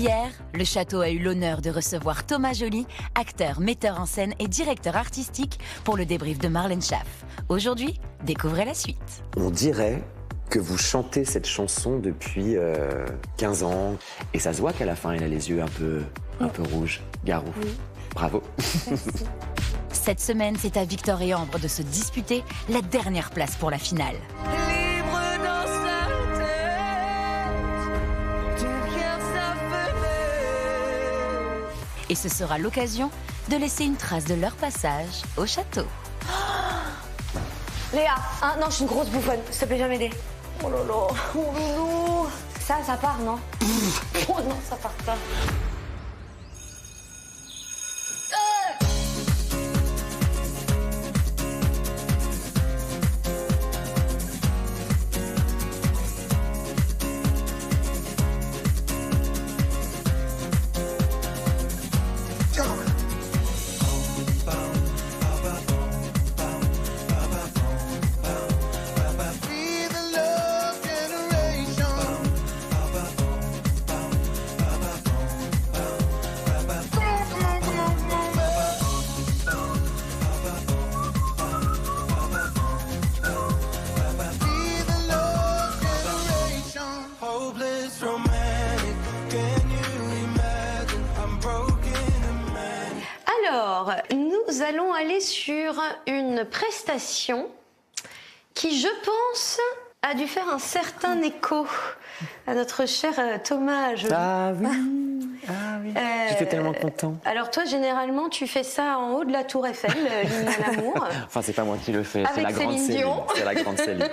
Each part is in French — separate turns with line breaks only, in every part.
Hier, le château a eu l'honneur de recevoir Thomas Joly, acteur, metteur en scène et directeur artistique pour le débrief de Marlène Schaff. Aujourd'hui, découvrez la suite.
On dirait que vous chantez cette chanson depuis 15 ans. Et ça se voit qu'à la fin, elle a les yeux un peu rouges. Garou. Oui. Bravo.
Merci. Cette semaine, c'est à Victor et Ambre de se disputer la dernière place pour la finale.
Libre dans sa tête, derrière sa fenêtre.
Et ce sera l'occasion de laisser une trace de leur passage au château.
Léa, hein, non, je suis une grosse bouffonne, s'il te plaît, viens m'aider. Oh lolo, oh loulou. Ça part, non? Oh non, ça part pas. Alors, nous allons aller sur une prestation qui, je pense, a dû faire un certain écho à notre cher Thomas Joly.
Ah oui, j'étais tellement content.
Alors toi, généralement, tu fais ça en haut de la Tour Eiffel, l'hymne à l'amour.
Enfin, c'est pas moi qui le fais, c'est
Avec
la grande
Céline
Céline.
Dion.
C'est la grande Céline.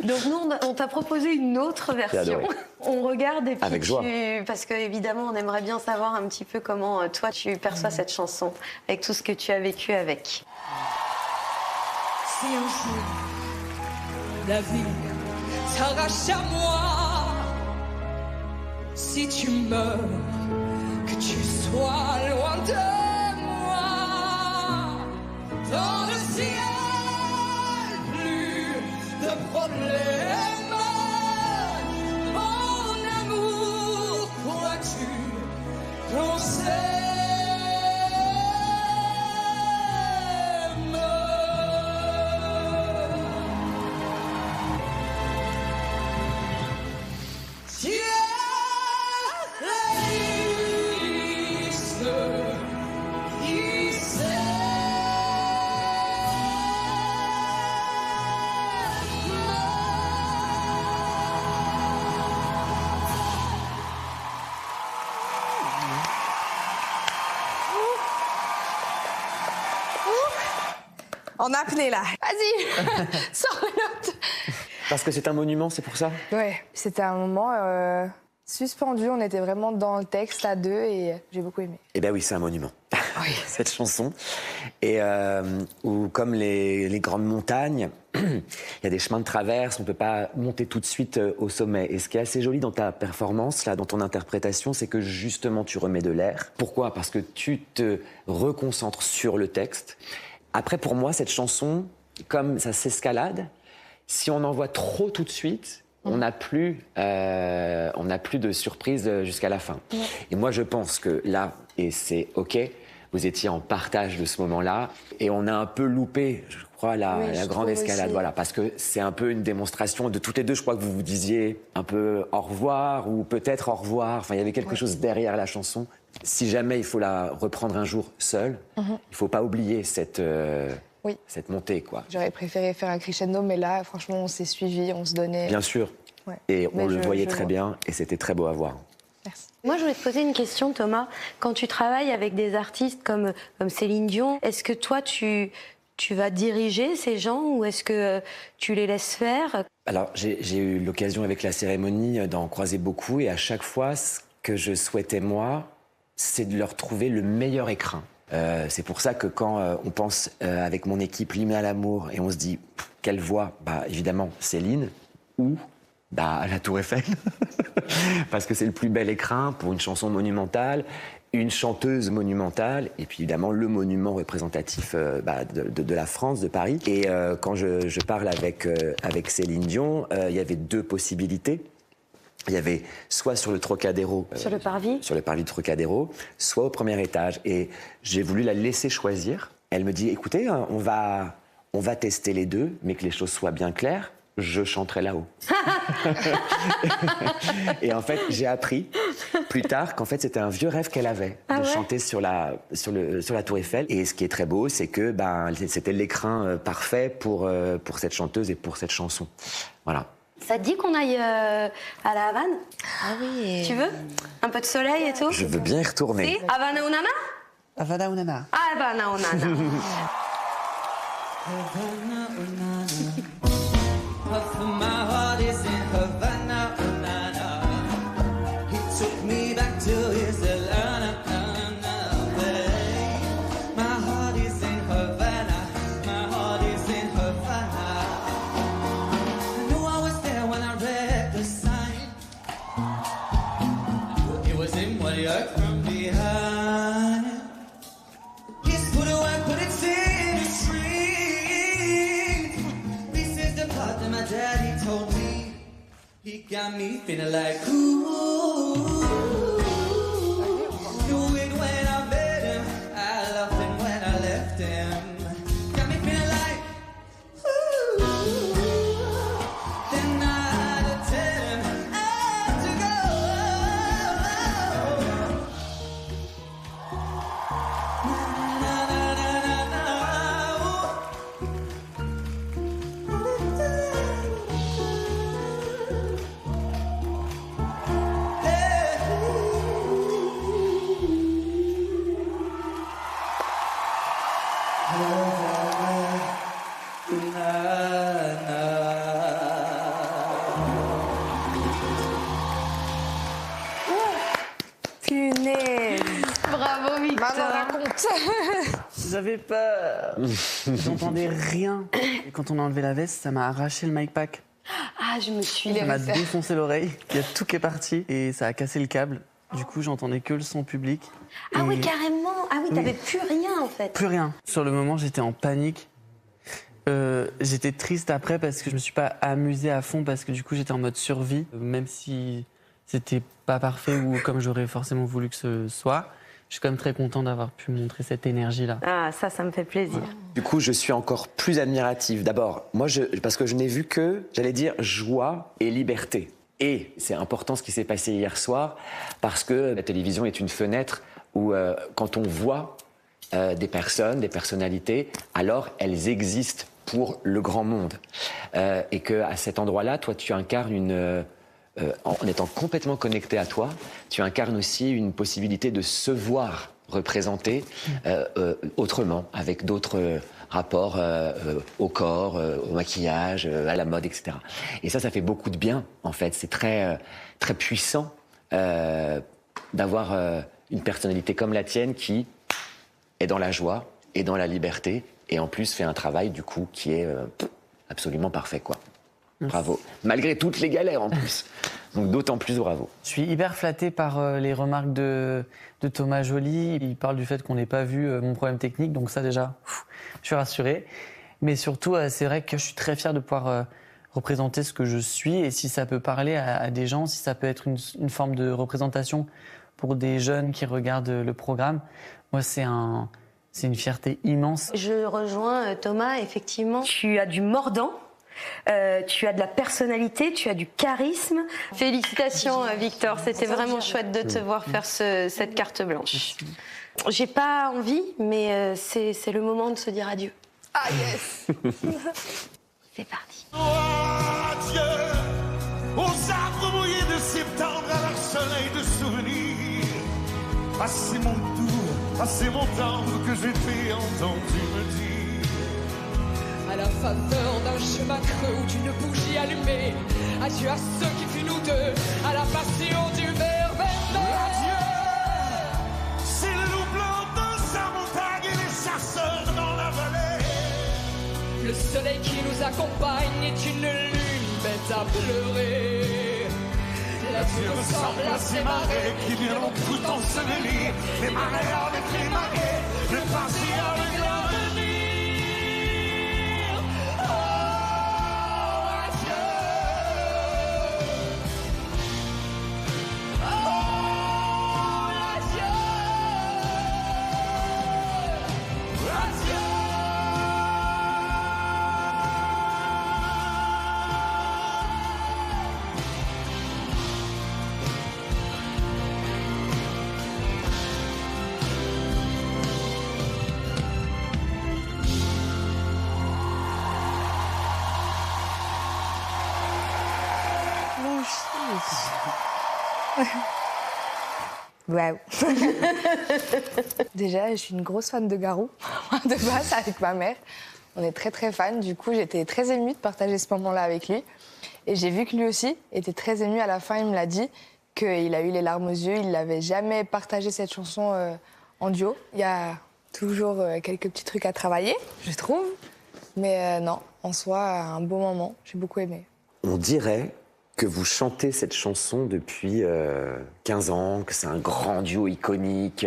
Donc nous, on t'a proposé une autre version.
adoré.
On regarde et puis
Avec joie.
parce qu'évidemment, on aimerait bien savoir un petit peu comment toi, tu perçois cette chanson, avec tout ce que tu as vécu avec.
Si un jour la vie t'arrache à moi, si tu meurs, que tu sois loin de moi, dans le ciel, plus de problèmes, mon amour, crois-tu qu'on s'aime?
En apnée, là.
Vas-y, sors une autre.
Parce que c'est un monument, c'est pour ça?
Ouais, c'était un moment suspendu. On était vraiment dans le texte à deux et j'ai beaucoup aimé.
Eh bien oui, c'est un monument, cette chanson. Et où, comme les grandes montagnes, il y a des chemins de traverse, on ne peut pas monter tout de suite au sommet. Et ce qui est assez joli dans ta performance, là, dans ton interprétation, c'est que justement tu remets de l'air. Pourquoi? Parce que tu te reconcentres sur le texte. Après, pour moi, cette chanson, comme ça s'escalade, si on en voit trop tout de suite, on n'a plus de surprise jusqu'à la fin. Ouais. Et moi, je pense que là, et c'est OK, vous étiez en partage de ce moment-là, et on a un peu loupé, je crois, la grande escalade. Aussi. Voilà, parce que c'est un peu une démonstration de toutes les deux. Je crois que vous vous disiez un peu au revoir, ou peut-être au revoir. Enfin, il y avait quelque chose derrière la chanson. Si jamais il faut la reprendre un jour seule, il ne faut pas oublier cette montée, quoi.
J'aurais préféré faire un crescendo, mais là, franchement, on s'est suivis, on se donnait...
Bien sûr. Ouais. Et on le voyait très bien, et c'était très beau à voir.
Merci. Moi, je voulais te poser une question, Thomas. Quand tu travailles avec des artistes comme Céline Dion, est-ce que toi, tu vas diriger ces gens ou est-ce que tu les laisses faire?
Alors, j'ai eu l'occasion avec la cérémonie d'en croiser beaucoup, et à chaque fois, ce que je souhaitais, moi, c'est de leur trouver le meilleur écrin. C'est pour ça que quand on pense avec mon équipe l'hymne à l'amour et on se dit quelle voix, bah évidemment Céline ou la Tour Eiffel parce que c'est le plus bel écrin pour une chanson monumentale, une chanteuse monumentale et puis évidemment le monument représentatif de la France, de Paris. Et quand je parle avec Céline Dion, il y avait deux possibilités. Il y avait soit sur le Trocadéro,
Sur le parvis.
sur le parvis de Trocadéro, soit au premier étage. Et j'ai voulu la laisser choisir. Elle me dit, écoutez, on va tester les deux, mais que les choses soient bien claires. Je chanterai là-haut. Et en fait, j'ai appris plus tard qu'en fait, c'était un vieux rêve qu'elle avait de chanter sur la Tour Eiffel. Et ce qui est très beau, c'est que c'était l'écrin parfait pour cette chanteuse et pour cette chanson. Voilà.
Ça te dit qu'on aille à la Havane?
Ah oui.
Tu veux? Un peu de soleil et tout?
Je veux bien y retourner.
Si? Havana Unana?
Havana Unana.
Havana Unana.
My heart is in Havana, He took me back to his Atlanta, My heart is in Havana, my heart is in Havana. I knew I was there when I read the sign. It was him when he heard from behind. His footwork, but it's in the street. This is the part that my daddy told me. He got me feeling like ooh. Knew it when I met him. I loved him when I left him. Got me feeling like ooh. Then I had to tell him I had to go. Na, na, na, na,
Punaise.
Bravo, Victor.
Maman, raconte.
J'avais peur. J'entendais rien. Et quand on a enlevé la veste, ça m'a arraché le mic pack.
Ah, je me suis...
Ça m'a défoncé l'oreille. Il y a tout qui est parti et ça a cassé le câble. Du coup, j'entendais que le son public.
Ah oui,
Et
carrément. Ah oui, t'avais plus rien, en fait.
plus rien. Sur le moment, j'étais en panique. J'étais triste après parce que je me suis pas amusée à fond parce que du coup, j'étais en mode survie. Même si c'était pas parfait ou comme j'aurais forcément voulu que ce soit, je suis quand même très content d'avoir pu montrer cette énergie-là.
Ah, ça me fait plaisir.
Du coup, je suis encore plus admirative. D'abord, moi, parce que je n'ai vu que, j'allais dire, joie et liberté. Et c'est important ce qui s'est passé hier soir, parce que la télévision est une fenêtre où, quand on voit des personnes, des personnalités, alors elles existent pour le grand monde. Et qu'à cet endroit-là, toi, tu incarnes en étant complètement connecté à toi, tu incarnes aussi une possibilité de se voir représenté autrement, avec d'autres rapports au corps, au maquillage, à la mode, etc. Et ça fait beaucoup de bien, en fait. C'est très, très puissant d'avoir une personnalité comme la tienne qui est dans la joie et dans la liberté, et en plus fait un travail, du coup, qui est absolument parfait, quoi. Bravo. Malgré toutes les galères, en plus. Donc d'autant plus bravo.
Je suis hyper flatté par les remarques de Thomas Joly. Il parle du fait qu'on n'ait pas vu mon problème technique, donc ça déjà, je suis rassuré. Mais surtout, c'est vrai que je suis très fier de pouvoir représenter ce que je suis, et si ça peut parler à des gens, si ça peut être une forme de représentation pour des jeunes qui regardent le programme, moi c'est une fierté immense.
Je rejoins Thomas, effectivement. Tu as du mordant. Tu as de la personnalité, tu as du charisme. Félicitations, Victor. C'était vraiment chouette de te voir faire cette carte blanche. J'ai pas envie, mais c'est le moment de se dire adieu.
Ah yes.
C'est parti.
Adieu aux arbres mouillés de septembre à leur soleil de souvenirs. Passez mon tour, passez mon temps que j'ai fait entendu me dire.
À la faveur d'un chemin creux ou d'une bougie allumée. Adieu à ceux qui furent nous deux, à la passion du merveilleux.
Adieu, c'est le loup blanc dans sa montagne et les chasseurs dans la vallée.
Le soleil qui nous accompagne est une lune bête à pleurer.
L'adieu ressemble à ces marées qui viendront tout ensevelir. Les marées avec les marées, le passé avec l'avenir.
Waouh. Déjà, je suis une grosse fan de Garou, de base, avec ma mère. On est très très fans. Du coup, j'étais très émue de partager ce moment-là avec lui. Et j'ai vu que lui aussi était très ému. À la fin, il me l'a dit qu'il a eu les larmes aux yeux. Il n'avait jamais partagé cette chanson en duo. Il y a toujours quelques petits trucs à travailler, je trouve. Mais non, en soi, un beau moment. J'ai beaucoup aimé.
On dirait que vous chantez cette chanson depuis 15 ans, que c'est un grand duo iconique,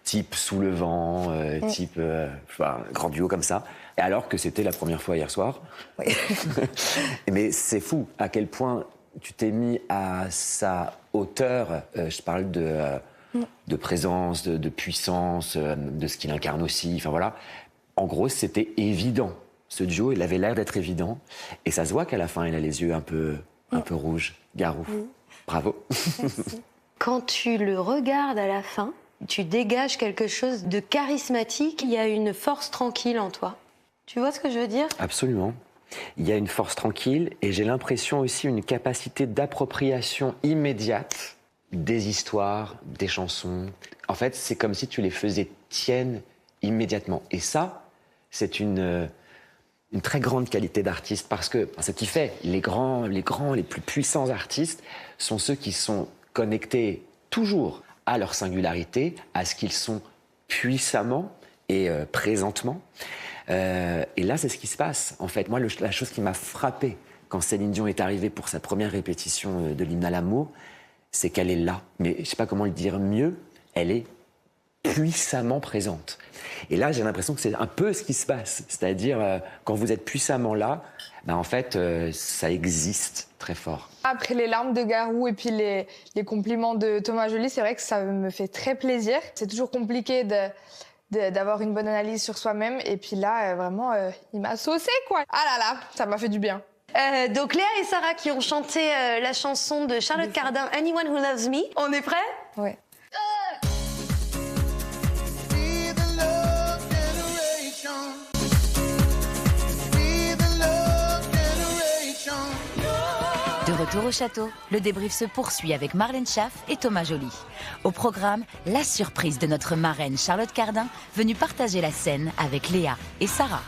type Sous le vent, type un grand duo comme ça, et alors que c'était la première fois hier soir.
Oui.
Mais c'est fou à quel point tu t'es mis à sa hauteur. Je parle de présence, de puissance, de ce qu'il incarne aussi. Enfin voilà. En gros, c'était évident. Ce duo, il avait l'air d'être évident, et ça se voit qu'à la fin, il a les yeux un peu rouge, Garou. Bravo.
Merci.
Quand tu le regardes à la fin, tu dégages quelque chose de charismatique. Il y a une force tranquille en toi. Tu vois ce que je veux dire?
Absolument. Il y a une force tranquille et j'ai l'impression aussi une capacité d'appropriation immédiate des histoires, des chansons. En fait, c'est comme si tu les faisais tiennes immédiatement. Et ça, c'est une très grande qualité d'artiste, parce que ce qui fait les grands, les plus puissants artistes sont ceux qui sont connectés toujours à leur singularité, à ce qu'ils sont puissamment et présentement. Et là, c'est ce qui se passe. En fait, moi, la chose qui m'a frappé quand Céline Dion est arrivée pour sa première répétition de l'hymne à l'amour, c'est qu'elle est là. Mais je ne sais pas comment le dire mieux, elle est puissamment présente. Et là, j'ai l'impression que c'est un peu ce qui se passe. C'est-à-dire, quand vous êtes puissamment là, en fait, ça existe très fort.
Après les larmes de Garou et puis les compliments de Thomas Joly, c'est vrai que ça me fait très plaisir. C'est toujours compliqué d'avoir une bonne analyse sur soi-même. Et puis là, vraiment, il m'a saucé, quoi. Ah là là, ça m'a fait du bien.
Donc Léa et Sarah qui ont chanté la chanson de Charlotte Cardin, Anyone Who Loves Me. On est prêts?
Ouais.
De retour au château, le débrief se poursuit avec Marlène Schaff et Thomas Joly. Au programme, la surprise de notre marraine Charlotte Cardin, venue partager la scène avec Léa et Sarah.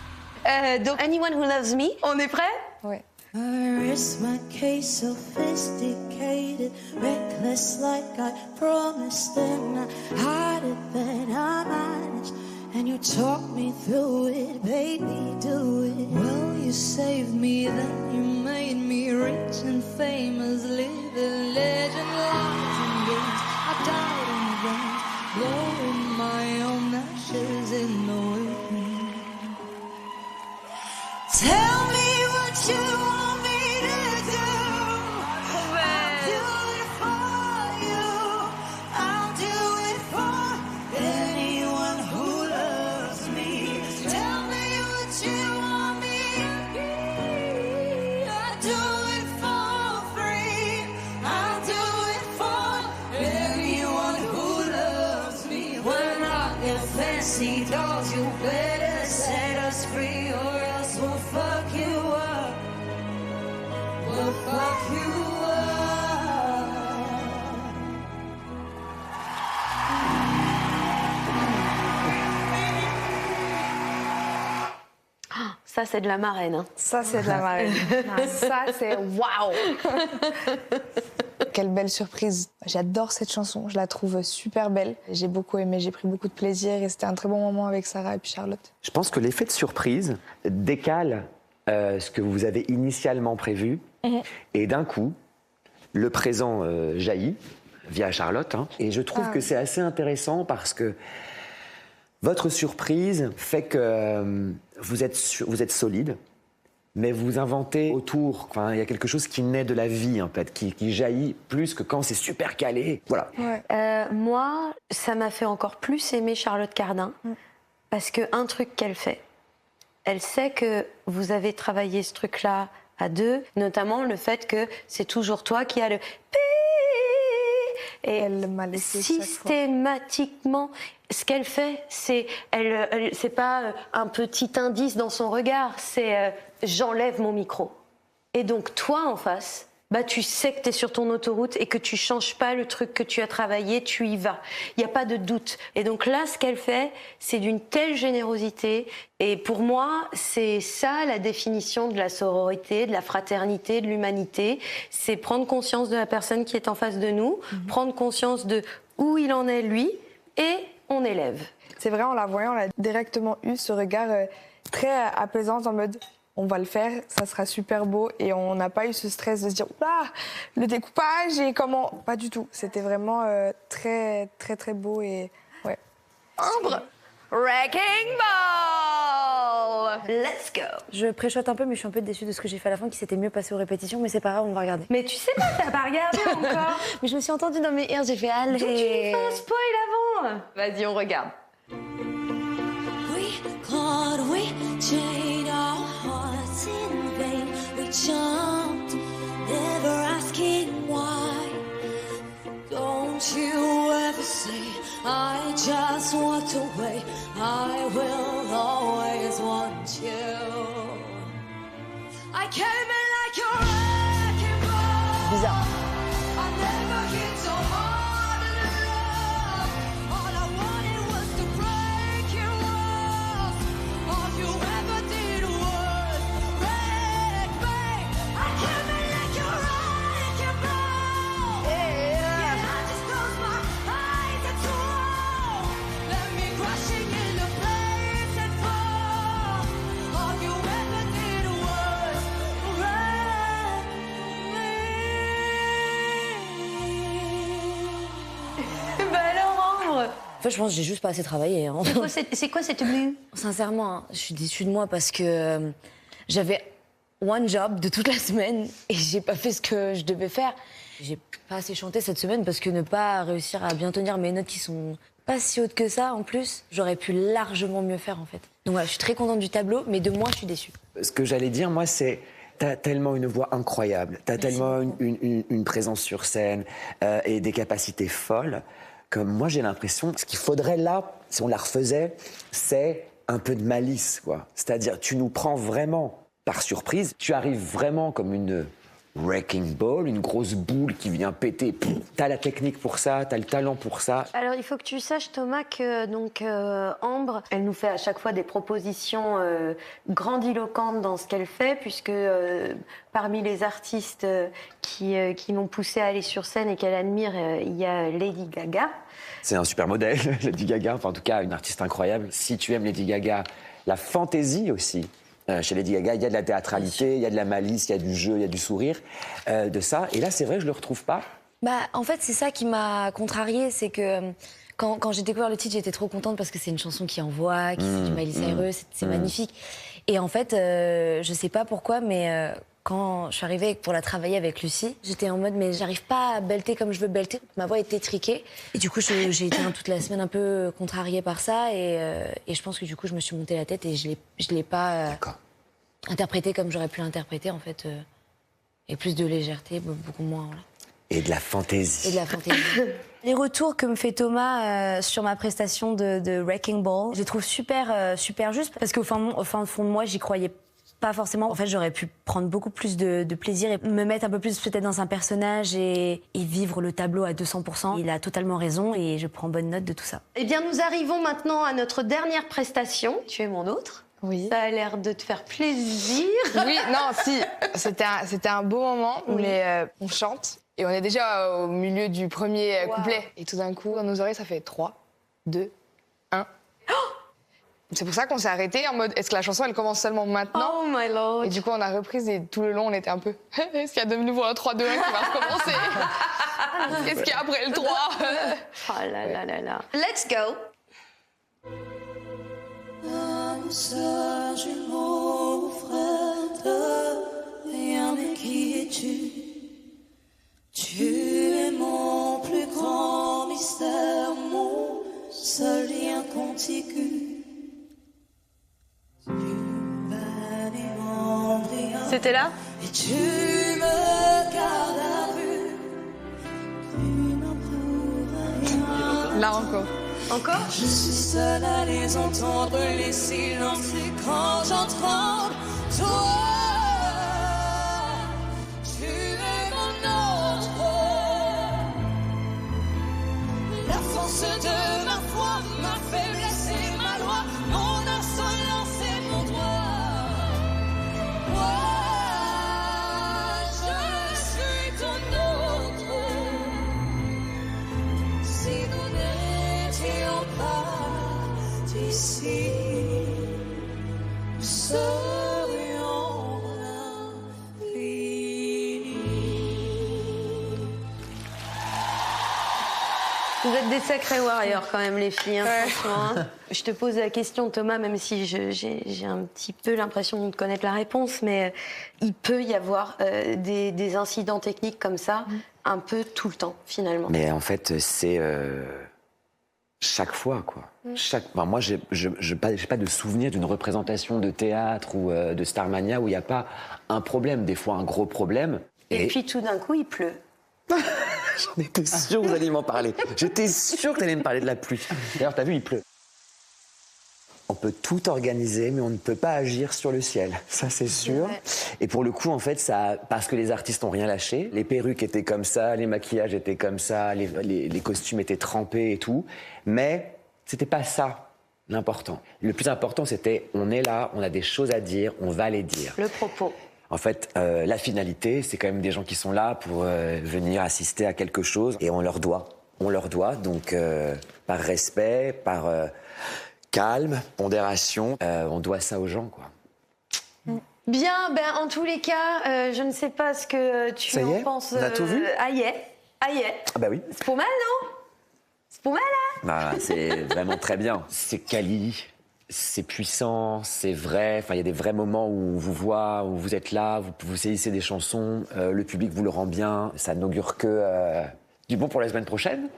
Donc Anyone Who Loves Me, on est prêts?
Ouais.
Her wrist, my case, sophisticated, reckless like I promised, and I had it, but I managed, and you talked me through it, baby, do it. Well, you saved me, then you made me rich and famous, living legend, lies and games. I died in vain, blowing my own ashes in the wind. Tell me what you want me to do. I'll do it for you. I'll do it for anyone who loves me. Tell me what you want me to be. I'll do it for free. I'll do it for anyone who loves me. When I get fancy dolls, you better set us free, or else we'll fuck you up. We'll fuck you up.
Ça, c'est de la marraine. Hein.
Ça, c'est de la marraine. Ça, c'est waouh. Quelle belle surprise. J'adore cette chanson, je la trouve super belle. J'ai beaucoup aimé, j'ai pris beaucoup de plaisir et c'était un très bon moment avec Sarah et puis Charlotte.
Je pense que l'effet de surprise décale ce que vous avez initialement prévu, et d'un coup, le présent jaillit via Charlotte. Et je trouve que c'est assez intéressant parce que votre surprise fait que vous êtes solide, mais vous inventez autour. Enfin, il y a quelque chose qui naît de la vie, en fait, qui jaillit plus que quand c'est super calé. Voilà.
Ouais.
Moi, ça m'a fait encore plus aimer Charlotte Cardin, parce qu'un truc qu'elle fait, elle sait que vous avez travaillé ce truc-là à deux, notamment le fait que c'est toujours toi qui as le pi. Et
Elle m'a laissé chaque fois.
systématiquement, ce qu'elle fait, c'est pas un petit indice dans son regard, c'est j'enlève mon micro. Et donc toi en face, bah tu sais que tu es sur ton autoroute et que tu changes pas le truc que tu as travaillé, tu y vas. Il n'y a pas de doute. Et donc là, ce qu'elle fait, c'est d'une telle générosité. Et pour moi, c'est ça la définition de la sororité, de la fraternité, de l'humanité. C'est prendre conscience de la personne qui est en face de nous, prendre conscience de où il en est lui, et on élève.
C'est vrai, en la voyant, on a directement eu ce regard très apaisant en mode on va le faire, ça sera super beau, et on n'a pas eu ce stress de se dire ah, le découpage et comment. Pas du tout. C'était vraiment très très très beau et ouais.
Ambre, Wrecking Ball, let's go.
Je préchote un peu, mais je suis un peu déçue de ce que j'ai fait à la fin, qui s'était mieux passé aux répétitions, mais c'est pas grave, on va regarder.
Mais tu sais pas, t'as pas regardé encore.
Mais je me suis entendue dans mes ears, j'ai fait allez.
Donc tu nous fais un spoil avant. Vas-y, on regarde.
We clawed, we chained our hearts in vain. We jumped, never asking why. Don't you ever say I just walked away. I will always want you. I came in like a wrecking ball.
Bizarre.
I never hit so hard in love. All I wanted was to break your walls. All you ever did was break me. I came in like a wrecking ball. Yeah, I just closed my eyes at all. Let me crashing in the place and fall. All you ever did was break me.
Bah alors, Ambre,
En fait, je pense que j'ai juste pas assez travaillé. Hein.
c'est quoi cette mue?
Sincèrement, hein, je suis déçue de moi parce que j'avais one job de toute la semaine et j'ai pas fait ce que je devais faire. J'ai pas assez chanté cette semaine parce que ne pas réussir à bien tenir mes notes qui sont pas si hautes que ça en plus, j'aurais pu largement mieux faire en fait. Donc voilà, je suis très contente du tableau, mais de moi, je suis déçue.
Ce que j'allais dire, moi, c'est t'as tellement une voix incroyable, t'as tellement une présence sur scène et des capacités folles que moi, j'ai l'impression que ce qu'il faudrait là, si on la refaisait, c'est un peu de malice, quoi. C'est-à-dire, tu nous prends vraiment par surprise, tu arrives vraiment comme une wrecking ball, une grosse boule qui vient péter. T'as la technique pour ça, t'as le talent pour ça.
Alors, il faut que tu saches, Thomas, que donc Ambre, elle nous fait à chaque fois des propositions grandiloquentes dans ce qu'elle fait, puisque parmi les artistes qui l'ont poussée à aller sur scène et qu'elle admire, il y a Lady Gaga.
C'est un super modèle, Lady Gaga, enfin en tout cas une artiste incroyable. Si tu aimes Lady Gaga, la fantaisie aussi. Chez Lady Gaga, il y a de la théâtralité, il y a de la malice, il y a du jeu, il y a du sourire, de ça. Et là, c'est vrai, je le retrouve pas.
Bah, en fait, c'est ça qui m'a contrariée, c'est que quand j'ai découvert le titre, j'étais trop contente parce que c'est une chanson qui envoie, qui c'est du Miley Cyrus, c'est magnifique. Et en fait, je sais pas pourquoi, mais quand je suis arrivée pour la travailler avec Lucie, j'étais en mode, mais j'arrive pas à belter comme je veux belter. Ma voix était triquée. Et du coup, j'ai été toute la semaine un peu contrariée par ça. Et je pense que du coup, je me suis monté la tête et je l'ai pas interprété comme j'aurais pu l'interpréter, en fait. Et plus de légèreté, beaucoup moins. Voilà.
Et de la fantaisie.
Et de la fantaisie. Les retours que me fait Thomas sur ma prestation de Wrecking Ball, je les trouve super justes. Parce qu'au fin fond de moi, j'y croyais pas forcément. En fait, j'aurais pu prendre beaucoup plus de plaisir et me mettre un peu plus peut-être dans un personnage et vivre le tableau à 200%. Il a totalement raison et je prends bonne note de tout ça.
Eh bien, nous arrivons maintenant à notre dernière prestation. Tu es mon autre.
Oui.
Ça a l'air de te faire plaisir.
Oui, non, si. C'était un beau moment, mais on chante. Et on est déjà au milieu du premier couplet. Et tout d'un coup, dans nos oreilles, ça fait 3, 2, 1. C'est pour ça qu'on s'est arrêté en mode, est-ce que la chanson, elle commence seulement maintenant?
Oh my lord.
Et du coup, on a repris et tout le long, on était un peu, est-ce qu'il y a de nouveau un 3, 2, 1 qui va recommencer? Qu'est-ce qu'il y a après le 3?
Oh là là là là. Let's go.
Un sage mot frère, rien mais qui es-tu? Tu es mon plus grand mystère, mon seul lien contigu.
C'était là?
Et tu me gardes à vue. Tu n'en pourras rien.
Là encore.
Encore?
Je suis seule à les entendre, les silences, et quand j'entends toi, tu es mon force de ma foi, ma faiblesse et ma loi, mon insolence et mon droit. Moi, je suis ton autre. Si nous n'étions pas ici, nous serions infinis.
Vous êtes des sacrés warriors quand même, les filles, hein, franchement. Hein. Je te pose la question, Thomas, même si j'ai un petit peu l'impression de connaître la réponse, mais il peut y avoir des incidents techniques comme ça un peu tout le temps, finalement.
Mais en fait, c'est chaque fois, quoi. Moi, j'ai pas de souvenir d'une représentation de théâtre ou de Starmania où il n'y a pas un problème, des fois un gros problème.
Et puis tout d'un coup, il pleut.
J'en étais sûr que vous alliez m'en parler. J'étais sûr que vous alliez me parler de la pluie. D'ailleurs, t'as vu, il pleut. On peut tout organiser, mais on ne peut pas agir sur le ciel. Ça, c'est sûr. Et pour le coup, en fait, parce que les artistes n'ont rien lâché. Les perruques étaient comme ça, les maquillages étaient comme ça, les costumes étaient trempés et tout. Mais c'était pas ça l'important. Le plus important, c'était on est là, on a des choses à dire, on va les dire.
Le propos.
En fait, la finalité, c'est quand même des gens qui sont là pour venir assister à quelque chose et on leur doit. On leur doit, donc par respect, par calme, pondération, on doit ça aux gens, quoi.
Bien, en tous les cas, je ne sais pas ce que tu
Ça y est,
en penses.
on a tout vu.
Aïe.
Ah bah oui.
C'est pas mal, non? C'est pas mal, hein?
Bah, c'est vraiment très bien. C'est quali, c'est puissant, c'est vrai. Enfin, il y a des vrais moments où on vous voit, où vous êtes là, vous saisissez des chansons, le public vous le rend bien. Ça n'augure que du bon pour la semaine prochaine.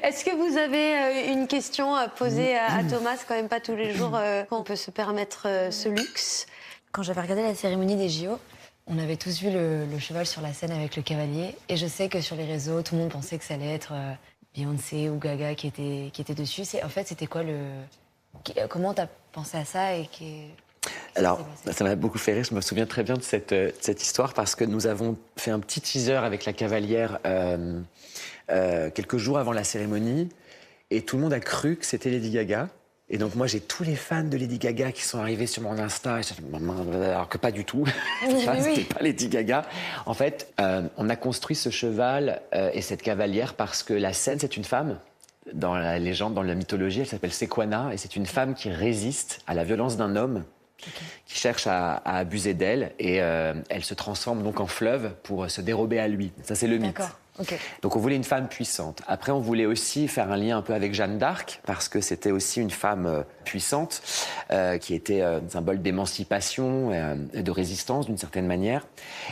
Est-ce que vous avez une question à poser à Thomas? C'est quand même pas tous les jours qu'on peut se permettre ce luxe.
Quand j'avais regardé la cérémonie des JO, on avait tous vu le cheval sur la scène avec le cavalier. Et je sais que sur les réseaux, tout le monde pensait que ça allait être Beyoncé ou Gaga qui était dessus. En fait, c'était quoi comment t'as pensé à ça et
Alors, ça m'a beaucoup fait rire. Je me souviens très bien de cette histoire parce que nous avons fait un petit teaser avec la cavalière quelques jours avant la cérémonie et tout le monde a cru que c'était Lady Gaga. Et donc moi, j'ai tous les fans de Lady Gaga qui sont arrivés sur mon Insta, alors que pas du tout. C'était pas Lady Gaga. En fait, on a construit ce cheval et cette cavalière parce que la scène, c'est une femme. Dans la légende, dans la mythologie, elle s'appelle Sequana et c'est une femme qui résiste à la violence d'un homme qui cherche à abuser d'elle et elle se transforme donc en fleuve pour se dérober à lui. Ça, c'est le mythe.
Okay.
Donc on voulait une femme puissante. Après, on voulait aussi faire un lien un peu avec Jeanne d'Arc, parce que c'était aussi une femme puissante, qui était symbole d'émancipation et de résistance d'une certaine manière.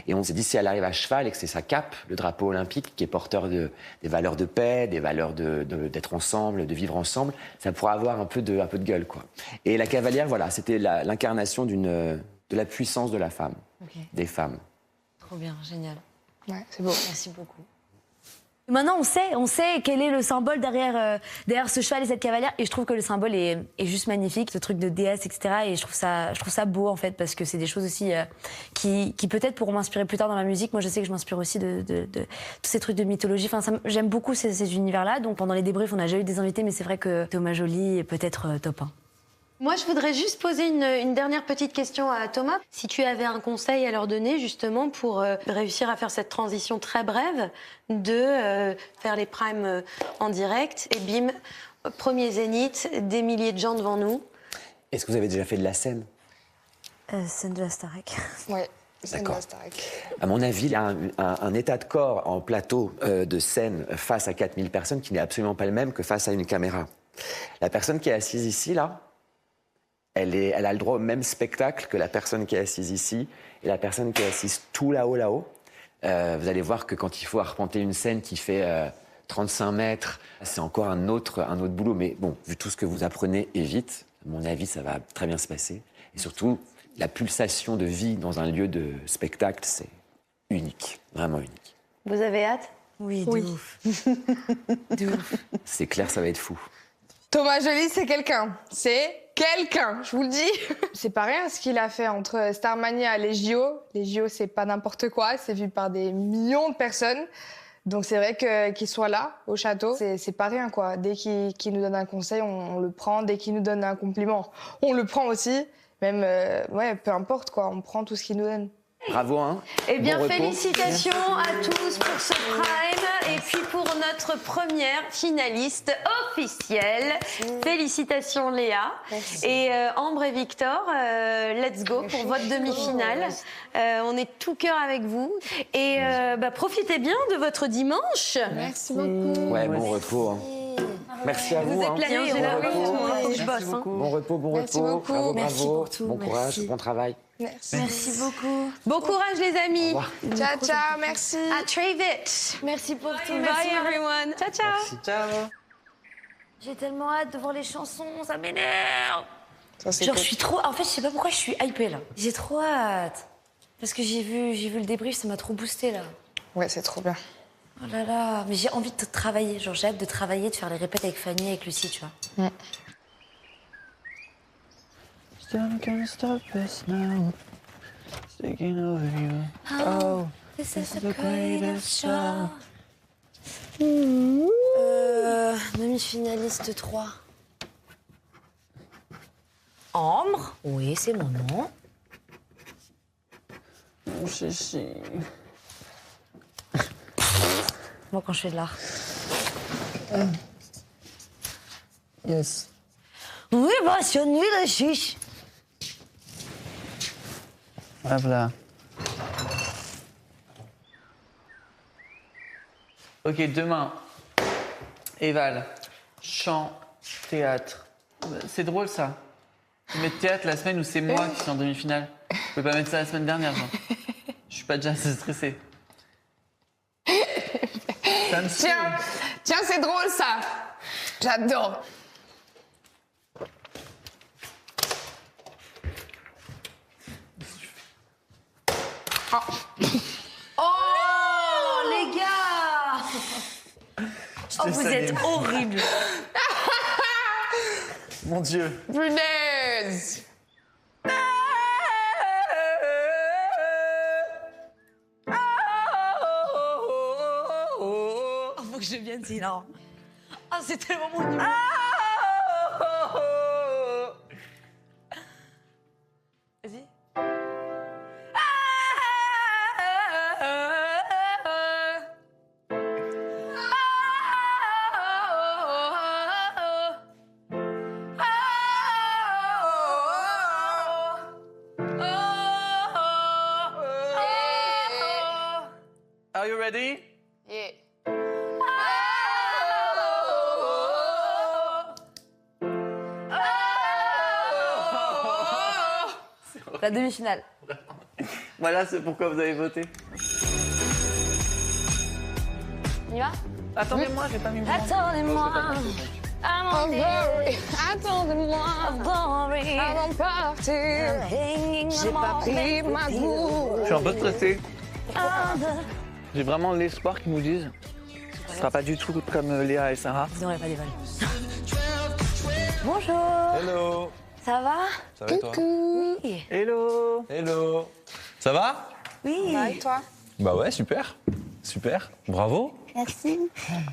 Et on s'est dit, si elle arrive à cheval et que c'est sa cape, le drapeau olympique, qui est porteur des valeurs de paix, des valeurs d'être ensemble, de vivre ensemble, ça pourra avoir un peu de gueule, quoi. Et la cavalière, voilà, c'était l'incarnation de la puissance de la femme, des femmes.
Trop bien, génial.
Ouais, c'est beau.
Merci beaucoup. Maintenant, on sait quel est le symbole derrière ce cheval et cette cavalière. Et je trouve que le symbole est juste magnifique, ce truc de déesse, etc. Et je trouve ça beau, en fait, parce que c'est des choses aussi qui peut-être pourront m'inspirer plus tard dans ma musique. Moi, je sais que je m'inspire aussi de tous ces trucs de mythologie. Enfin, j'aime beaucoup ces univers-là. Donc, pendant les débriefs, on a déjà eu des invités, mais c'est vrai que Thomas Joly est peut-être top 1.
Moi, je voudrais juste poser une dernière petite question à Thomas. Si tu avais un conseil à leur donner, justement, pour réussir à faire cette transition très brève de faire les primes en direct, et bim, premier zénith, des milliers de gens devant nous.
Est-ce que vous avez déjà fait de la scène?
Scène de la Starac.
Ouais. C'est
D'accord.
une Starac.
À mon avis, il y a un état de corps en plateau de scène face à 4000 personnes qui n'est absolument pas le même que face à une caméra. La personne qui est assise ici, là, elle a le droit au même spectacle que la personne qui est assise ici et la personne qui est assise tout là-haut. Vous allez voir que quand il faut arpenter une scène qui fait 35 mètres, c'est encore un autre boulot. Mais bon, vu tout ce que vous apprenez et vite, à mon avis, ça va très bien se passer. Et surtout, la pulsation de vie dans un lieu de spectacle, c'est unique, vraiment unique.
Vous avez hâte?
Oui, de ouf. De ouf.
C'est clair, ça va être fou.
Thomas Joly, c'est quelqu'un. C'est quelqu'un, je vous le dis. C'est pas rien ce qu'il a fait entre Starmania et les JO. Les JO, c'est pas n'importe quoi. C'est vu par des millions de personnes. Donc c'est vrai qu'il soit là, au château, c'est pas rien, quoi. Dès qu'il nous donne un conseil, on le prend. Dès qu'il nous donne un compliment, on le prend aussi. Même, peu importe, quoi. On prend tout ce qu'il nous donne.
Bravo, hein.
Eh bien,
Bon repos.
félicitations à tous pour ce prime et puis pour notre première finaliste officielle. Félicitations Léa.
Merci.
Et Ambre et Victor, let's go pour votre demi-finale. On est tout cœur avec vous. Et profitez bien de votre dimanche.
Merci beaucoup.
Ouais, bon repos. Hein. Merci à vous.
Vous êtes
hein.
la meilleure,
Bon
oui,
repos.
moi, faut que je bosse. hein.
Bon repos, bon
Merci
repos.
beaucoup.
Bravo,
Merci
bravo.
pour tout,
Bon courage,
merci.
bon travail.
Merci.
Merci beaucoup.
Bon courage les amis.
Au revoir.
Ciao, ciao, merci.
À très vite.
Merci pour tout.
Bye
Merci.
everyone. Ciao, ciao.
Ciao.
J'ai tellement hâte de voir les chansons, ça m'énerve.
Ça, c'est
Genre,
cool.
je suis trop. En fait, je sais pas pourquoi je suis hypée là. J'ai trop hâte. Parce que j'ai vu le débrief, ça m'a trop boosté là.
Ouais, c'est trop bien.
Oh là là, mais j'ai envie de travailler. Genre, j'ai hâte de travailler, de faire les répètes avec Fanny, avec Lucie, tu vois.
Still can't stop us now. Taking over you. Oh,
This is
the greatest show.
Demi-finaliste 3. Ambre. Oui, c'est mon nom.
mon chichi.
Moi, quand je fais de l'art.
Yes.
Oui, bah, c'est nul, le chiche.
Hop là. Ok, demain, Eval, chant, théâtre. C'est drôle ça. Vous mettez théâtre la semaine où c'est moi qui suis en demi-finale. Vous pouvez pas mettre ça la semaine dernière, genre. Je suis pas déjà assez stressé. Ça me saoule.
Tiens, c'est drôle ça. J'adore.
Oh, les gars. Oh, vous êtes horribles.
Mon Dieu.
Punaise.
Oh, faut que je vienne, sinon. Ah, c'est tellement mon niveau. Vas-y.
Are you ready?
Yeah.
La demi-finale.
Voilà, c'est pourquoi vous avez voté.
On y va?
Attendez-moi, j'ai pas mis mon nom.
Attendez-moi.
Attendez-moi. Avant de partir. J'ai pas pris ma bourre.
Je suis un peu stressé. J'ai vraiment l'espoir qu'ils nous disent ce sera pas du tout comme Léa et Sarah.
Ils n'auraient pas des balles. Bonjour.
Hello.
Ça va?
Ça va et toi?
Oui.
Hello.
Hello. Ça va?
Oui.
Et toi?
Bah ouais, super. Super. Bravo.
Merci.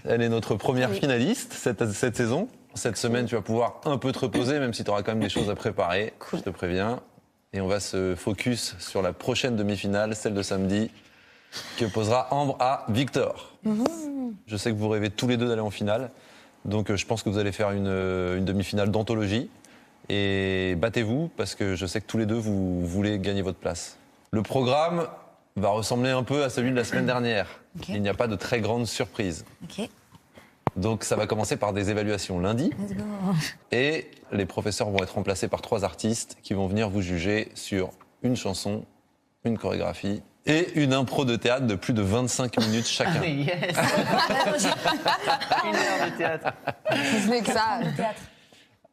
Elle est notre première finaliste cette saison. Cette semaine, tu vas pouvoir un peu te reposer, même si tu auras quand même des choses à préparer. Je te préviens. Et on va se focus sur la prochaine demi-finale, celle de samedi, que posera Ambre à Victor. Je sais que vous rêvez tous les deux d'aller en finale. Donc je pense que vous allez faire une demi-finale d'anthologie. Et battez-vous, parce que je sais que tous les deux, vous voulez gagner votre place. Le programme va ressembler un peu à celui de la semaine dernière.
Ok.
Il n'y a pas de très grande surprise.
Ok.
Donc ça va commencer par des évaluations lundi.
Let's go.
Et les professeurs vont être remplacés par 3 artistes qui vont venir vous juger sur une chanson, une chorégraphie et une impro de théâtre de plus de 25 minutes chacun.
Yes. Une heure de théâtre.
Ce n'est que ça.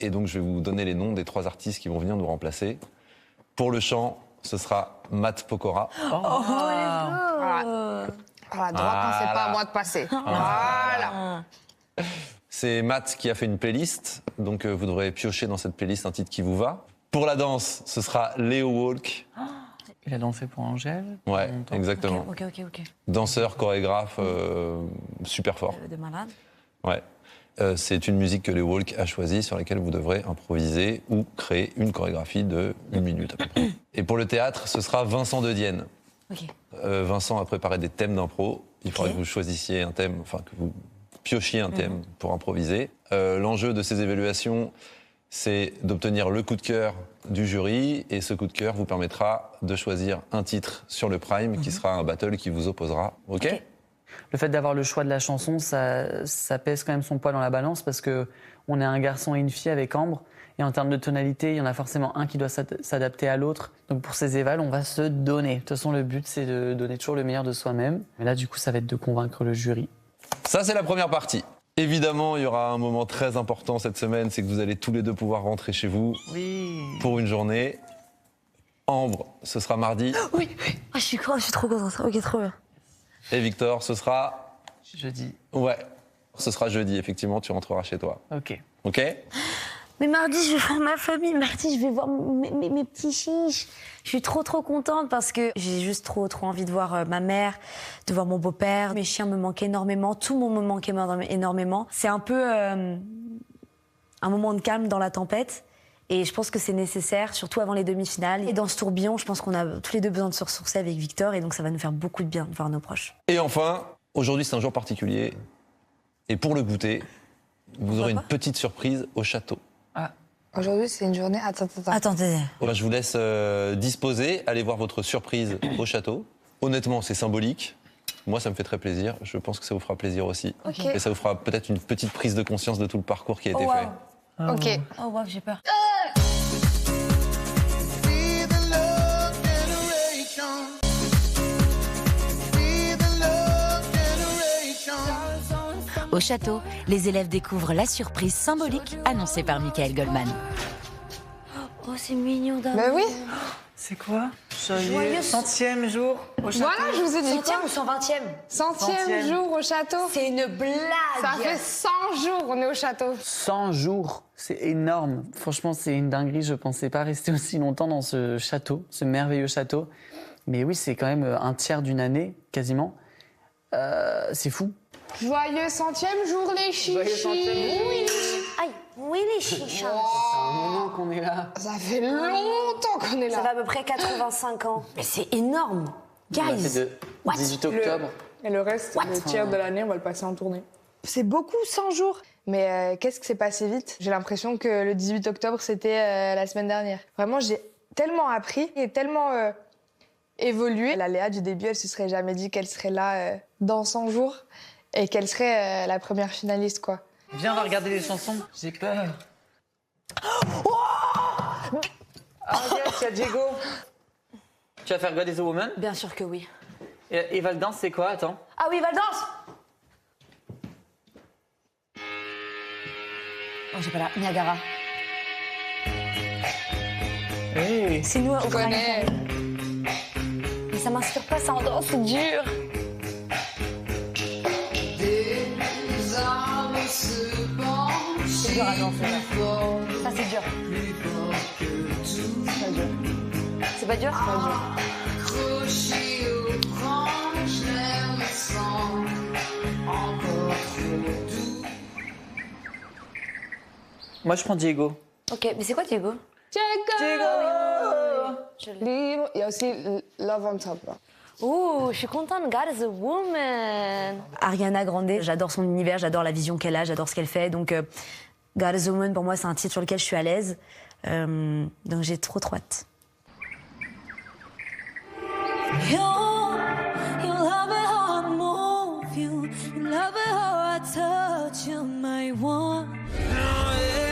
Et donc, je vais vous donner les noms des 3 artistes qui vont venir nous remplacer. Pour le chant, ce sera Matt Pokora.
Voilà. À la droite, hein, c'est pas à moi de passer. Voilà.
C'est Matt qui a fait une playlist, donc vous devrez piocher dans cette playlist un titre qui vous va. Pour la danse, ce sera Léo Walk.
Il a dansé pour Angèle.
Ouais,
longtemps.
exactement.
Ok.
Danseur, chorégraphe, super fort.
De malade.
Ouais. C'est une musique que les Walk a choisie, sur laquelle vous devrez improviser ou créer une chorégraphie de 1 minute à peu près. Et pour le théâtre, ce sera Vincent de Dienne.
Ok.
Vincent a préparé des thèmes d'impro. Il faudra que vous choisissiez un thème, enfin que vous piochiez un thème pour improviser. L'enjeu de ces évaluations, c'est d'obtenir le coup de cœur du jury, et ce coup de cœur vous permettra de choisir un titre sur le Prime qui sera un battle qui vous opposera. Ok.
Le fait d'avoir le choix de la chanson, ça pèse quand même son poids dans la balance parce que on est un garçon et une fille avec Ambre. Et en termes de tonalité, il y en a forcément un qui doit s'adapter à l'autre. Donc pour ces évals, on va se donner. De toute façon, le but, c'est de donner toujours le meilleur de soi-même. Mais là, du coup, ça va être de convaincre le jury.
Ça, c'est la première partie. Évidemment, il y aura un moment très important cette semaine, c'est que vous allez tous les deux pouvoir rentrer chez vous pour une journée. Ambre, ce sera mardi.
Oui. Ah, je suis trop contente. Ok, trop bien.
Et Victor, ce sera...
Jeudi.
Ouais, ce sera jeudi, effectivement, tu rentreras chez toi.
Ok.
Ok ?
Mais mardi, je vais voir ma famille. Mardi, je vais voir mes petits chiches. Je suis trop contente parce que j'ai juste trop envie de voir ma mère, de voir mon beau-père. Mes chiens me manquent énormément. Tout le monde me manque énormément. C'est un peu un moment de calme dans la tempête. Et je pense que c'est nécessaire, surtout avant les demi-finales. Et dans ce tourbillon, je pense qu'on a tous les deux besoin de se ressourcer avec Victor. Et donc, ça va nous faire beaucoup de bien de voir nos proches.
Et enfin, aujourd'hui, c'est un jour particulier. Et pour le goûter, vous aurez une petite surprise au château.
Aujourd'hui, c'est une journée...
Attendez.
Je vous laisse disposer, allez voir votre surprise au château. Honnêtement, c'est symbolique. Moi, ça me fait très plaisir. Je pense que ça vous fera plaisir aussi.
Ok.
Et ça vous fera peut-être une petite prise de conscience de tout le parcours qui a été fait.
Ok.
Oh, wow, j'ai peur.
Be the love generation. Be the love generation.
Au château, les élèves découvrent la surprise symbolique annoncée par Michael Goldman.
Oh, c'est mignon d'amour.
Bah oui.
C'est quoi?
Joyeux
100e jour au château.
Voilà, je vous ai dit quoi.
100e ou 120e
100e jour au château.
C'est une blague.
Ça fait 100 jours on est au château.
100 jours, c'est énorme. Franchement, c'est une dinguerie. Je pensais pas rester aussi longtemps dans ce château, ce merveilleux château. Mais oui, c'est quand même un tiers d'une année, quasiment. C'est fou.
Joyeux 100e jour les chichis.
Aïe, oui les chichas.
C'est un moment qu'on est là.
Ça fait longtemps qu'on est
Ça
là.
va à peu près 85 ans. Mais c'est énorme.
On l'a
Guys.
fait de
What
18 octobre.
Et le reste, le tiers de l'année, on va le passer en tournée. C'est beaucoup, 100 jours. Mais qu'est-ce que c'est passé vite? J'ai l'impression que le 18 octobre, c'était la semaine dernière. Vraiment, j'ai tellement appris et tellement évolué. La Léa, du début, elle se serait jamais dit qu'elle serait là dans 100 jours et qu'elle serait la première finaliste, quoi.
Viens, on va regarder les chansons. J'ai peur. Ah, yes, il y a Diego. Tu vas faire God is a Woman?
Bien sûr que oui.
Et Val Dance, c'est quoi? Attends.
Ah oui, Valdance. Oh, j'ai pas là. Niagara.
Hey.
C'est nous, on
connais.
Mais ça m'inspire pas, ça en danse, c'est dur. C'est dur à danser, là. Ça, c'est dur. C'est pas dur? C'est pas dur.
Moi, je prends Diego.
Ok, mais c'est quoi Diego?
Diego.
Je l'ai.
Libre. Il y a aussi Love on Top. Là.
Ouh, je suis contente, God is a Woman. Ariana Grande, j'adore son univers, j'adore la vision qu'elle a, j'adore ce qu'elle fait. Donc, God is a Woman, pour moi, c'est un titre sur lequel je suis à l'aise. Donc, j'ai trop hâte.
Et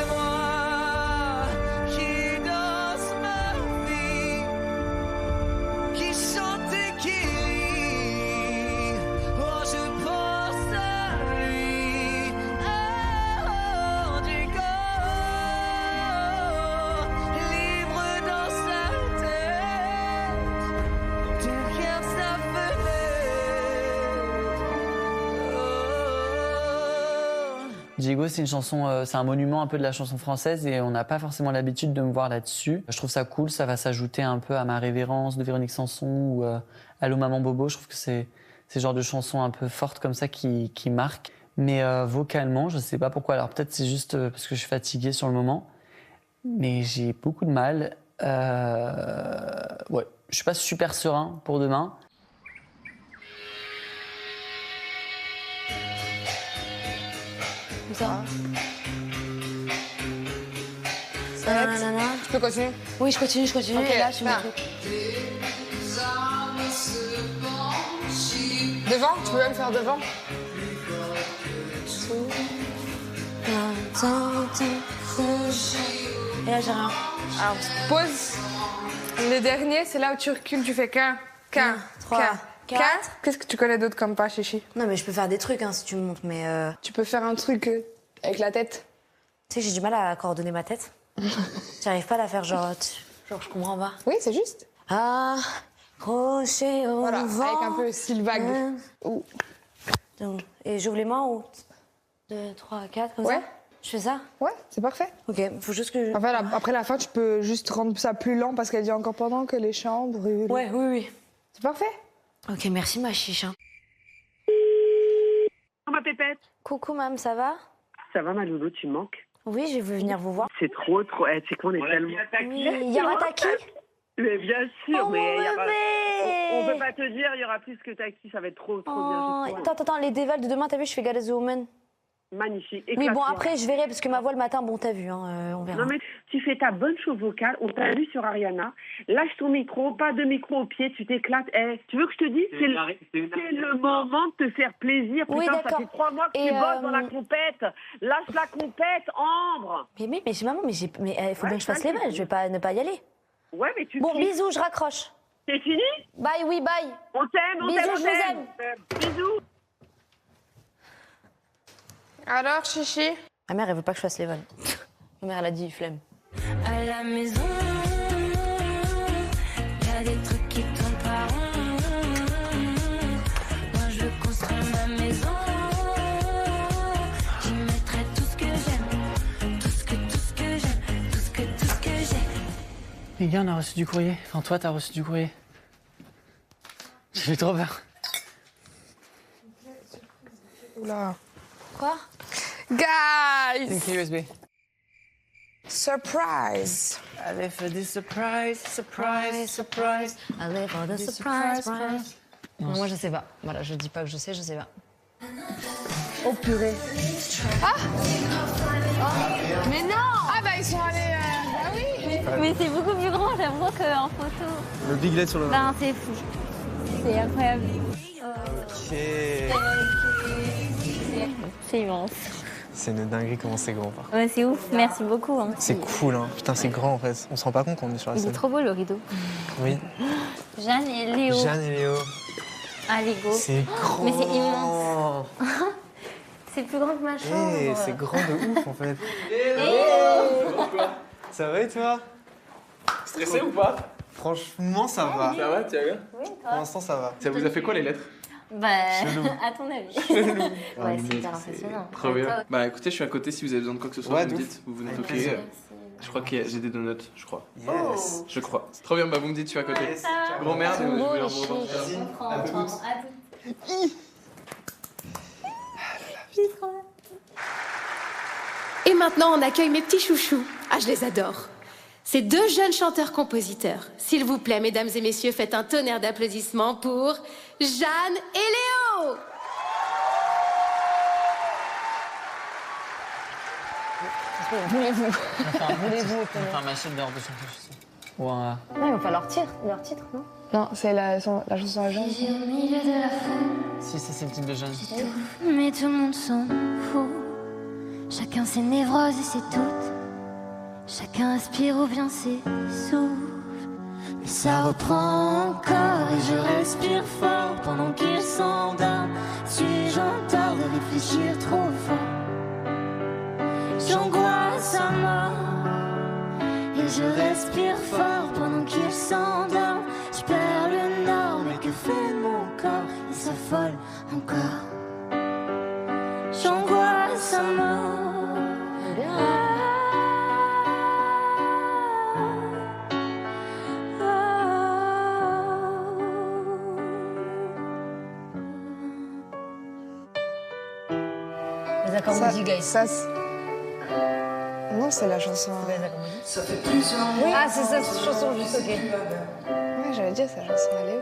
moi qui danse ma vie, qui chante et qui rit, oh je pense à lui, oh Diego, libre dans sa tête, derrière sa fenêtre.
Diego, c'est une chanson, c'est un monument un peu de la chanson française et on n'a pas forcément l'habitude de me voir là-dessus. Je trouve ça cool, ça va s'ajouter un peu à ma révérence de Véronique Sanson ou Allô Maman Bobo. Je trouve que c'est le genre de chanson un peu forte comme ça qui marque. Mais vocalement, je sais pas pourquoi. Alors peut-être c'est juste parce que je suis fatiguée sur le moment, mais j'ai beaucoup de mal. Ouais, je suis pas super serein pour demain.
Ça.
Tu peux continuer?
Oui, je continue.
Ok,
Et là, je mets
là.
un truc.
Devant? Tu peux même faire devant?
Et là, j'ai rien.
Alors, pause. Le dernier, c'est là où tu recules, tu fais qu'un,
3, 4.
Qu'est-ce que tu connais d'autre comme pas, Chichi?
Non, mais je peux faire des trucs si tu me montres, mais.
Tu peux faire un truc avec la tête.
Tu sais, j'ai du mal à coordonner ma tête. J'arrive pas à la faire genre je comprends pas.
Oui, c'est juste.
Accroché au
Voilà,
vent.
avec un peu style vague. Ouh.
Donc, et j'ouvre les mains ou 2, 3, 4, comme
Ouais.
ça. Je fais ça?
Ouais, c'est parfait.
Ok, faut juste que.
Enfin, après la fin, tu peux juste rendre ça plus lent parce qu'elle dit encore pendant que les champs brûlent.
Ouais, oui.
C'est parfait.
Ok, merci ma chiche.
Ma pépette.
Coucou, mam, ça va?
Ça va, ma loulou, tu me manques?
Oui, je veux venir vous voir.
C'est trop. Tu sais qu'on est tellement.
Oui, Yarataki?
Mais bien sûr,
Oh,
mais
mon
y a pas-
bébé.
on peut pas te dire, il y aura plus que Taki, ça va être trop bien.
Oh,
j'ai trop
attends, les dévals de demain, t'as vu, je fais God is a Woman.
Magnifique.
Oui, bon,
éclate-toi.
après, je verrai, parce que ma voix le matin, bon, t'as vu, on verra.
Non, mais tu fais ta bonne show vocale, on t'a vu sur Ariana. Lâche ton micro, pas de micro au pied, tu t'éclates. Tu veux que je te dise, c'est le moment de te faire plaisir.
Oui,
Putain, ça
d'accord.
fait 3 mois que
Et,
tu bosses dans la compète. Lâche la compète, Ambre.
Mais maman, il faut bien que je fasse les balles, je vais pas ne pas y aller.
Ouais, mais tu
Bon,
kiffes.
bisous, je raccroche.
C'est fini?
Bye, oui, bye.
On t'aime, on
Bisous,
t'aime, on
je vous
t'aime. Bisous.
Alors, Chichi?
Ma mère, elle veut pas que je fasse les vannes. Ma mère, elle a dit flemme.
À la maison, y a des trucs qui tournent pas rond. Moi je veux construire ma maison. J'y mettrai tout ce que j'aime, tout ce que j'aime, tout ce que j'ai.
Les gars, on a reçu du courrier. Enfin, toi, t'as reçu du courrier. J'ai trop peur.
Oula.
Quoi?
Guys!
Une clé USB.
Surprise!
Allez, fais des surprises.
I live for the surprise. Non, moi, je sais pas. Voilà, je dis pas que je sais pas. Oh purée.
Mais non! Ah bah ils sont allés... Bah oui!
Mais c'est beaucoup plus grand, j'avoue, qu'en photo.
Le biglet sur le.
Ben, c'est fou. C'est incroyable. C'est immense.
C'est une dinguerie comment c'est grand.
Ouais, c'est ouf, merci beaucoup. Hein.
C'est cool, hein. Putain, c'est grand en fait. On se rend pas compte quand on est sur la
Il est
scène.
trop beau le rideau.
Oui.
Jeanne et Léo.
Jeanne et Léo.
Ah, Lego.
C'est grand.
Mais c'est immense. C'est plus grand que ma chambre.
Eh, c'est grand de ouf en fait. Ça va et toi?
Stressé ou pas?
Franchement, ça va.
Ça va, tu vas bien?
Oui,
Pour l'instant, ça va.
Ça vous a fait quoi les lettres?
Bah, à ton avis. Ouais, c'est hyper impressionnant.
Trop bien. Bah écoutez, je suis à côté si vous avez besoin de quoi que ce soit,
Ouais,
vous me
d'ouf.
dites, vous venez
Avec
toquer.
plaisir.
Je crois que j'ai des donuts, je crois.
Yes.
Je crois. Trop bien, bah vous me dites, je suis à côté. Gros merde, je vais
Beau,
vous
les
revoir.
chiens. On prend,
À
on prend.
toutes.
À toutes.
Et maintenant, on accueille mes petits chouchous. Ah, je les adore. Ces deux jeunes chanteurs-compositeurs. S'il vous plaît, mesdames et messieurs, faites un tonnerre d'applaudissements pour Jeanne et Léo.
Voulez-vous?
Voulez-vous faire ma chaîne dehors de chanter, je sais. Ou un...
Non, il va falloir leur titre, non?
Non, c'est la chanson à Jeanne.
J'ai au milieu de la foule,
Si, c'est le titre de Jeanne.
mais tout le monde s'en fout. Chacun ses névroses et ses doutes. Chacun aspire ou bien s'essouffle. Mais ça reprend encore et je respire fort pendant qu'il s'endort. Suis-je en tort de réfléchir trop fort? J'angoisse à mort et je respire fort pendant qu'il s'endort. Je perds le nord, mais que fait mon corps? Il s'affole encore. J'angoisse à mort
Akamoudi, guys.
Non, c'est la chanson.
Ça fait plusieurs
Oui. Ah, c'est ça, cette chanson, juste, ok.
Ouais, j'allais dire, c'est la chanson à Léo.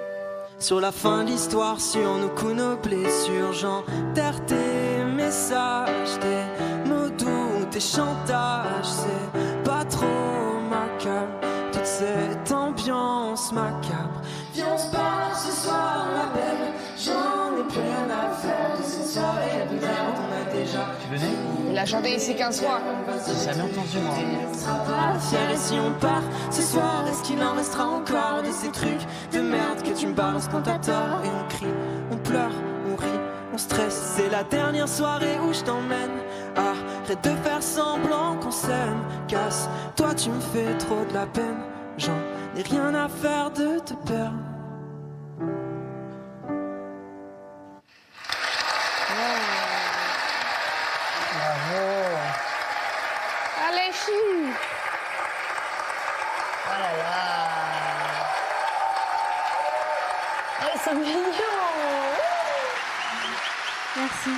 Sur la fin de l'histoire, sur nos coups, nos blessures, j'enterre tes messages, tes mots doux, tes chantages, c'est pas trop macabre, toute cette ambiance macabre. Viens, on se parle ce soir, ma belle, j'en ai plus rien à faire de cette soirée, de merde, on a déjà.
Tu venais?
Il a chanté ici 15 fois.
J'ai jamais entendu, moi.
Pas fier et si on part ce soir, est-ce qu'il en restera encore de ces trucs de merde que tu me balances quand t'as tort? Et on crie, on pleure, on rit, on stresse. C'est la dernière soirée où je t'emmène. Arrête de faire semblant qu'on s'aime. Casse, toi tu me fais trop de la peine. J'en ai rien à faire de te perdre.
Allez, chou.
Oh là là. Oh, ils sont mignons. Merci.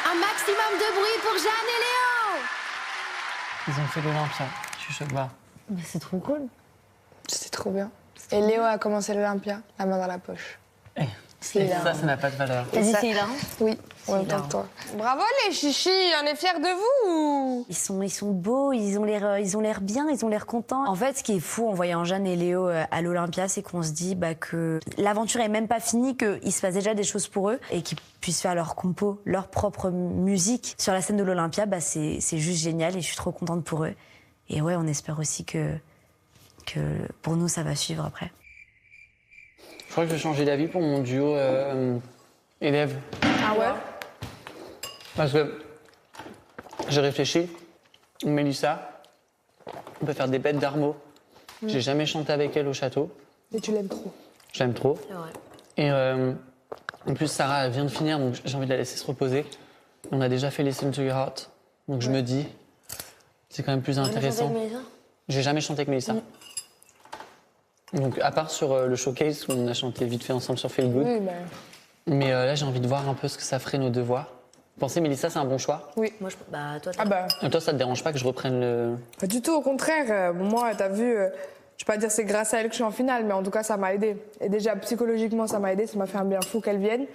Un maximum de bruit pour Jeanne et Léo.
Ils ont fait l'Olympia. Je suis choquée.
Mais c'est trop cool.
C'était trop bien. Et Léo a commencé l'Olympia, la main dans la poche.
Ça n'a pas de valeur.
T'as dit c'est hilarant?
Oui, en même temps que toi. Bravo les chichis, on est fiers de vous.
Ils sont beaux, ils ont l'air bien, ils ont l'air contents. En fait, ce qui est fou en voyant Jeanne et Léo à l'Olympia, c'est qu'on se dit que l'aventure est même pas finie, qu'il se passe déjà des choses pour eux et qu'ils puissent faire leur compo, leur propre musique sur la scène de l'Olympia. C'est juste génial et je suis trop contente pour eux. Et ouais, on espère aussi que pour nous, ça va suivre après.
Je crois que je vais changer d'avis pour mon duo élève.
Ah ouais?
Parce que j'ai réfléchi. Mélissa, on peut faire des bêtes d'armeaux. J'ai jamais chanté avec elle au château.
Et tu l'aimes trop.
Je l'aime trop.
C'est vrai.
Et en plus, Sarah elle vient de finir, donc j'ai envie de la laisser se reposer. On a déjà fait Listen to Your Heart. Donc je me dis, c'est quand même plus intéressant. J'ai jamais chanté avec Mélissa. Donc, à part sur le showcase où on a chanté vite fait ensemble sur Feel Good.
Oui, bah...
Mais là, j'ai envie de voir un peu ce que ça ferait nos deux voix. Vous pensez, Mélissa, c'est un bon choix?
Oui.
Moi, toi,
Ah bah...
Et toi, ça te dérange pas que je reprenne le...
Pas du tout, au contraire. Moi, t'as vu, je vais pas dire c'est grâce à elle que je suis en finale, mais en tout cas, ça m'a aidé. Et déjà, psychologiquement, ça m'a aidé. Ça m'a fait un bien fou qu'elle vienne.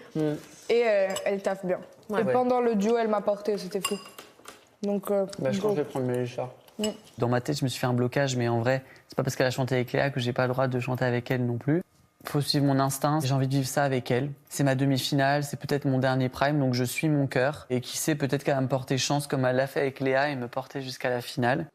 Et elle taffe bien.
Ouais.
Et pendant le duo, elle m'a porté, c'était fou. Donc,
je crois que je vais prendre Mélissa. Dans ma tête, je me suis fait un blocage, mais en vrai, c'est pas parce qu'elle a chanté avec Léa que j'ai pas le droit de chanter avec elle non plus. Faut suivre mon instinct, j'ai envie de vivre ça avec elle. C'est ma demi-finale, c'est peut-être mon dernier prime, donc je suis mon cœur. Et qui sait, peut-être qu'elle va me porter chance comme elle l'a fait avec Léa et me porter jusqu'à la finale.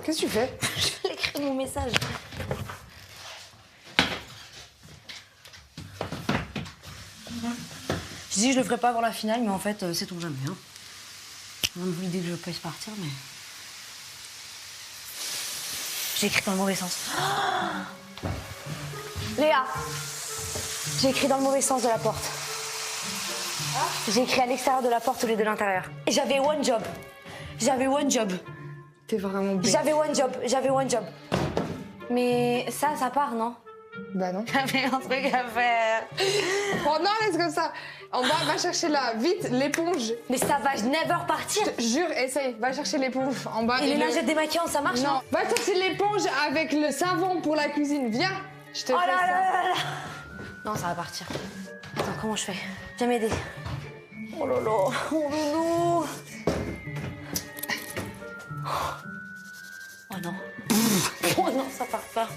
qu'est-ce que tu fais?
Je vais écrire mon message. Je dis je le ferai pas avant la finale, mais en fait, c'est ton jamais. Hein. On a l'idée que je puisse partir, mais... J'ai écrit dans le mauvais sens. Léa, j'ai écrit dans le mauvais sens de la porte. J'ai écrit à l'extérieur de la porte au lieu de l'intérieur. Et j'avais one job.
T'es vraiment bien.
J'avais one job. Mais ça part, non?
Bah non.
J'avais un truc à faire.
Oh non, laisse comme ça. En bas, va chercher là, vite, l'éponge.
Mais ça va never partir.
Je te jure, essaye, va chercher l'éponge en bas.
Et les lingettes démaquillantes, ça marche?
Non, va chercher l'éponge avec le savon pour la cuisine. Viens, je te
Oh
fais
là
ça.
là là là. Non, ça va partir. Attends, comment je fais? Viens m'aider. Oh lolo, oh loulou. Oh non. Oh non, ça part pas.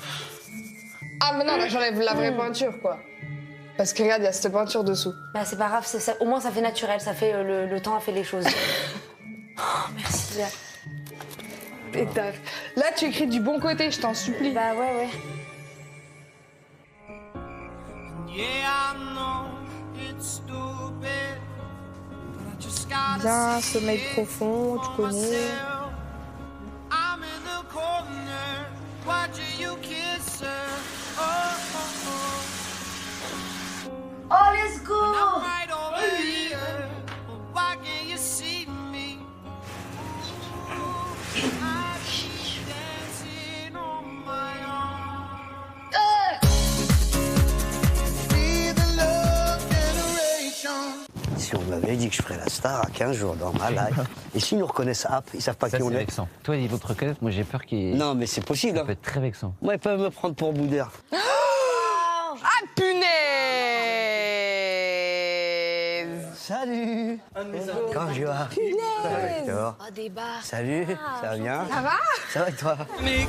Ah mais non, là j'enlève la vraie peinture quoi. Parce que regarde, il y a cette peinture dessous.
Bah c'est pas grave, au moins ça fait naturel, ça fait le temps a fait les choses. Oh, merci.
Et là tu écris du bon côté, je t'en supplie.
Bah ouais.
Bien, sommeil profond, tu connais.
Oh, let's go!
Si on m'avait dit que je ferais la star à 15 jours dans ma life. Et s'ils nous reconnaissent app, ils savent pas
Ça,
qui on
c'est
est.
vexant. Toi, il faut te reconnaître. Moi, j'ai peur qu'il.
Non, mais c'est possible.
Ça peut être très vexant.
Moi, ils peuvent me prendre pour Boudère.
Ah, punaise!
Salut. Comment tu vas?
Punaise!
Victor.
Oh, des barres.
Salut, ça va bien?
Ça va?
Ça va et toi?
Mais